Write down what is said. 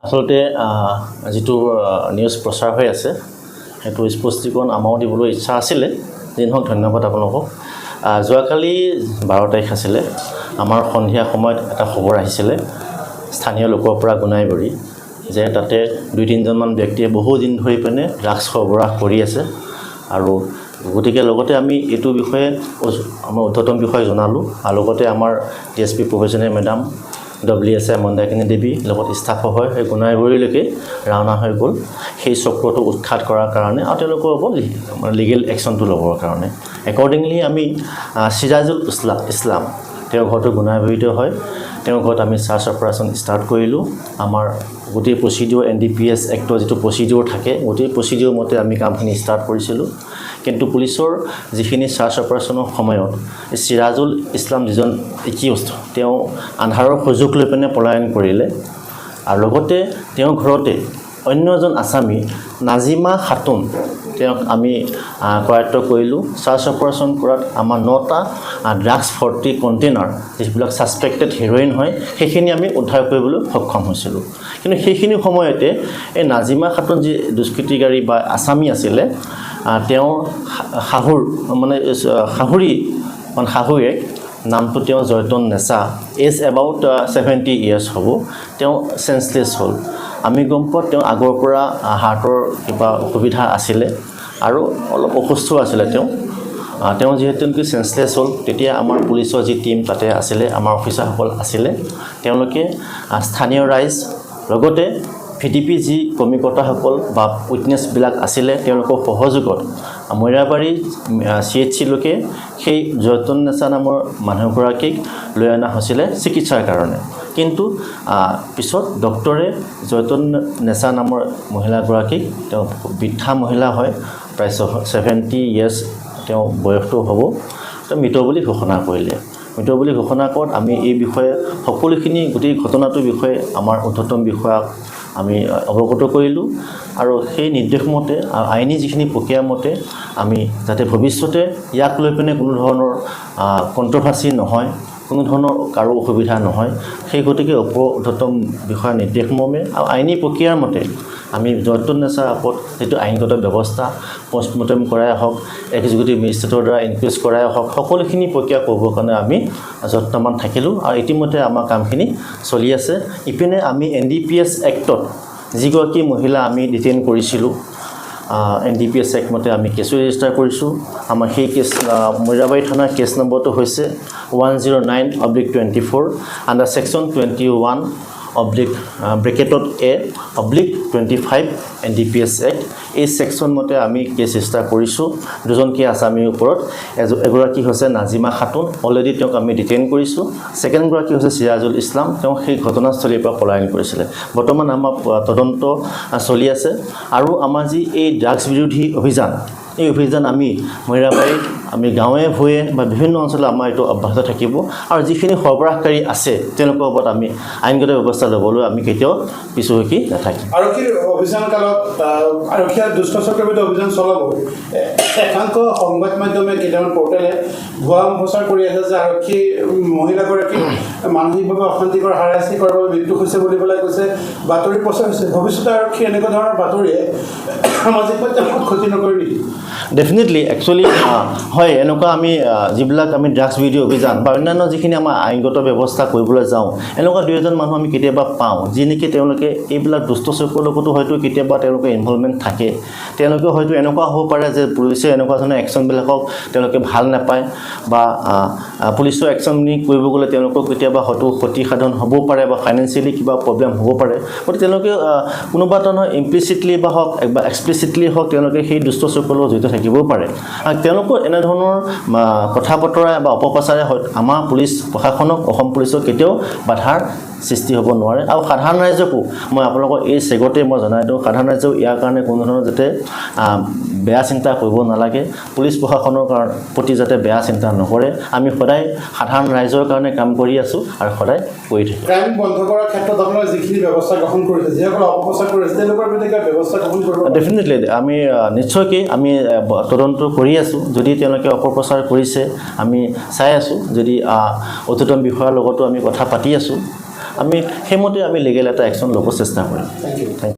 আসলতে যেটো নিউজ প্ৰচাৰ হৈ আছে সেইটো স্পষ্টীকৰণ আমাও দিবলৈ ইচ্ছা আছিলে দিনহক ধন্যবাদ আপোনালোকক যোৱাকালি 12 তাৰিখ আছিলে আমাৰ সন্ধিয়া সময়ত এটা খবৰ আহিছিলে স্থানীয় লোকৰ পৰা গুনাইবৰি যে তাতে 2-3জন মান ব্যক্তিয়ে বহু দিন ধৰি পেনে ড্ৰাগছ সৰবৰাহ কৰি আছে আৰু গতিকে লগতে আমি এইটো বিষয়ে আমাৰ উদ্ধতম বিষয় জনালো আৰু লগতে আমাৰ TSP professional madam WSI Mandakini Devi লগত ষ্টাফ হয় এই গুনাইবৰিলৈকে ৰাওনা হৈ গ'ল সেই চক্ৰটো উৎখাত কৰাৰ কাৰণে আৰু তেওঁলোকৰ ওপৰত লিগেল একশ্যনটো ল'বৰ কাৰণে একৰ্ডিংলি আমি সিৰাজুল ইছলাম তেওঁৰ ঘৰটো গুনাইবৰিতে হয় তেওঁৰ ঘৰত আমি সাৰ্চ অপাৰেশ্যন ষ্টাৰ্ট কৰিলোঁ আমাৰ গোটেই প্ৰচিডিউৰ NDPS এক্টৰ যেটো প্ৰচিডিউৰ থাকে গোটেই প্ৰচিডিউৰ মতে আমি কামখিনি ষ্টাৰ্ট কৰিছিলোঁ কিন্তু পুলিচৰ যিখিনি সাৰ্চ অপাৰেশ্যনৰ সময়ত সিৰাজুল ইছলাম যিজন একিউজড তেওঁ আন্ধাৰৰ সুযোগ লৈ পেনে পলায়ন কৰিলে আৰু লগতে তেওঁৰ ঘৰতে অন্য এজন আসামী নাজিমা খাতুন তেওঁক আমি কৰায়ত্ব কৰিলোঁ সাৰ্চ অপাৰেশ্যন কৰাত আমাৰ 9টা ড্ৰাগছ 40 কণ্টেইনাৰ যিবিলাক সাসপেক্টেড হেৰইন হয় সেইখিনি আমি উদ্ধাৰ কৰিবলৈ সক্ষম হৈছিলোঁ কিন্তু সেইখিনি সময়তে এই নাজিমা খাতুন যি দুষ্কৃতিকাৰী বা আসামী আছিলে তেওঁ হাহুৰ মানে শাহুৰীক নামটো তেওঁ Jaytan Nessa as about 70 years হ'ব তেওঁ সেন্সলেছ হ'ল আমি গম পোৱা তেওঁ আগৰ পৰা হাৰ্টৰ কিবা অসুবিধা আছিলে আৰু অলপ অসুস্থ আছিলে তেওঁ যেহেতু কি সেন্সলেছ হ'ল তেতিয়া আমাৰ পুলিচৰ যি টিম তাতে আছিলে আমাৰ অফিচাৰসকল আছিলে তেওঁলোকে স্থানীয় ৰাইজ লগতে VDP যি কৰ্মীকৰ্তাসকল বা উইটনেছবিলাক আছিলে তেওঁলোকৰ সহযোগত মৈৰাবাৰী CHC লোকে সেই জয়তন নেছা নামৰ মানুহগৰাকীক লৈ অনা হৈছিলে চিকিৎসাৰ কাৰণে কিন্তু পিছত ডক্টৰে জয়তন নেছা নামৰ মহিলাগৰাকীক তেওঁ বৃদ্ধা মহিলা হয় প্ৰায় 70 ইয়াৰ্ছ তেওঁ বয়সটো হ'ব তেওঁ মৃত বুলি ঘোষণা কৰিলে মৃত বুলি ঘোষণা কৰাত আমি এই বিষয়ে সকলোখিনি গোটেই ঘটনাটোৰ বিষয়ে আমাৰ উদ্ধতম বিষয়াক আমি অৱগত কৰিলোঁ আৰু সেই নিৰ্দেশ মতে আইনী যিখিনি প্ৰক্ৰিয়া মতে আমি যাতে ভৱিষ্যতে ইয়াক লৈ পেনে কোনো ধৰণৰ কণ্ট্ৰভাৰ্সি নহয় কোনো ধৰণৰ কাৰো অসুবিধা নহয় সেই গতিকে উদ্ধতম বিষয়াৰ নিৰ্দেশ মৰ্মে আৰু আইনী প্ৰক্ৰিয়াৰ মতে আমি জয়তন নেছাৰ ওপৰত যেটো আইনগত ব্যৱস্থা পোষ্টমৰ্টেম কৰাই হওক এক্সিকিউটিভ মেজিষ্ট্ৰেটৰ দ্বাৰা ইনকুৱেষ্ট কৰাই হওক সকলোখিনি প্ৰক্ৰিয়া কৰিবৰ কাৰণে আমি যত্নমান থাকিলোঁ আৰু ইতিমধ্যে আমাৰ কামখিনি চলি আছে ইপিনে আমি NDPS এক্টত যিগৰাকী মহিলা আমি ডিটেইন কৰিছিলোঁ NDPS এক্ট মতে আমি কেছ ৰেজিষ্টাৰ কৰিছোঁ আমাৰ সেই কেছ মৈৰাবাৰী থানাৰ কেছ নম্বৰটো হৈছে 109/24 আণ্ডাৰ সেকশ্যন 21 (A)/25 NDPS এক্ট এই সেকশ্যন মতে আমি কেছ ৰেজিষ্টাৰ কৰিছোঁ দুজনকৈ আসামীৰ ওপৰত এগৰাকী হৈছে নাজিমা খাতুন অলৰেডি তেওঁক আমি ডিটেইন কৰিছোঁ সেকেন্ড গৰাকী হৈছে সিৰাজুল ইছলাম তেওঁ সেই ঘটনাস্থলীৰ পৰা পলায়ন কৰিছিলে বৰ্তমান আমাৰ তদন্ত চলি আছে আৰু আমাৰ যি এই ড্ৰাগছ বিৰোধী অভিযান এই অভিযান আমি মৈৰাবাৰীত আমি গাঁৱে ভূঞে বা বিভিন্ন অঞ্চলত আমাৰ এইটো অব্যাহত থাকিব আৰু যিখিনি সৰবৰাহকাৰী আছে তেওঁলোকৰ ওপৰত আমি আইনগত ব্যৱস্থা ল'বলৈ আমি কেতিয়াও পিছুহুকি নাথাকিম আৰক্ষীৰ অভিযান কালত আৰক্ষীয়ে দুষ্ট চক্ৰবিধ অভিযান চলাব একাংশ সংবাদ মাধ্যমে কেইটামান পৰ্টেলে ভুৱা প্ৰচাৰ কৰি আছে যে আৰক্ষী মহিলাগৰাকী মানসিকভাৱে অশান্তিকৰ হাৰাশাস্তি কৰাৰ বাবে মৃত্যু হৈছে বুলি পেলাই কৈছে বাতৰি প্ৰচাৰ হৈছে ভৱিষ্যতে আৰক্ষী এনেকুৱা ধৰণৰ বাতৰিয়ে সামাজিক মাধ্যমত ক্ষতি নকৰে নেকি ডেফিনেটলি একচুৱেলি হয় এনেকুৱা আমি যিবিলাক আমি ড্ৰাগছ বিৰোধী অভিযান বা অন্যান্য যিখিনি আমাৰ আইনগত ব্যৱস্থা কৰিবলৈ যাওঁ এনেকুৱা 2-এজন মানুহ আমি কেতিয়াবা পাওঁ যি নেকি তেওঁলোকে এইবিলাক দুষ্ট চক্ৰৰ লগতো হয়তো কেতিয়াবা তেওঁলোকে ইনভলভমেণ্ট থাকে তেওঁলোকে হয়তো এনেকুৱা হ'ব পাৰে যে পুলিচে এনেকুৱা ধৰণৰ একশ্যনবিলাকক তেওঁলোকে ভাল নাপায় বা পুলিচৰ একশ্যন কৰিব গ'লে তেওঁলোকক কেতিয়াবা হয়তো ক্ষতিসাধন হ'ব পাৰে বা ফাইনেন্সিয়েলি কিবা প্ৰব্লেম হ'ব পাৰে গতিকে তেওঁলোকে কোনোবা ধৰণৰ ইমপ্লিচিটলি বা হওক বা এক্সপ্লিচিটলি হওক তেওঁলোকে সেই দুষ্ট চক্ৰৰ লগত জড়িত থাকিবও পাৰে আৰু তেওঁলোকৰ এনেধৰণৰ কথা বতৰা বা অপপ্ৰচাৰে আমাৰ পুলিচ প্ৰশাসনক অসম পুলিচক কেতিয়াও বাধাৰ সৃষ্টি হ'ব নোৱাৰে আৰু সাধাৰণ ৰাইজকো মই আপোনালোকক এই চেগতে মই জনাই দিওঁ সাধাৰণ ৰাইজক ইয়াৰ কাৰণে কোনো ধৰণৰ যাতে বেয়া চিন্তা কৰিব নালাগে পুলিচ প্ৰশাসনৰ প্ৰতি যাতে বেয়া চিন্তা নকৰে আমি সদায় সাধাৰণ ৰাইজৰ কাৰণে কাম কৰি আছোঁ আৰু সদায় কৰি থাকিম ক্ৰাইম বন্ধ কৰাৰ ক্ষেত্ৰত আপোনালোকে যিখিনি ব্যৱস্থা গ্ৰহণ কৰিছে যিসকলে অপপ্ৰচাৰ কৰিছে তেওঁলোকৰ বিৰুদ্ধে ব্যৱস্থা গ্ৰহণ কৰিব ডেফিনেটলি আমি নিশ্চয়কৈ আমি তদন্ত কৰি আছোঁ যদি তেওঁলোকে অপপ্ৰচাৰ কৰিছে আমি চাই আছোঁ যদি উচ্চতম বিষয়াৰ লগতো আমি কথা পাতি আছোঁ আমি সেইমতে আমি লিগেল এটা একশ্যন ল'ব চেষ্টা কৰিম থেংক ইউ থেংক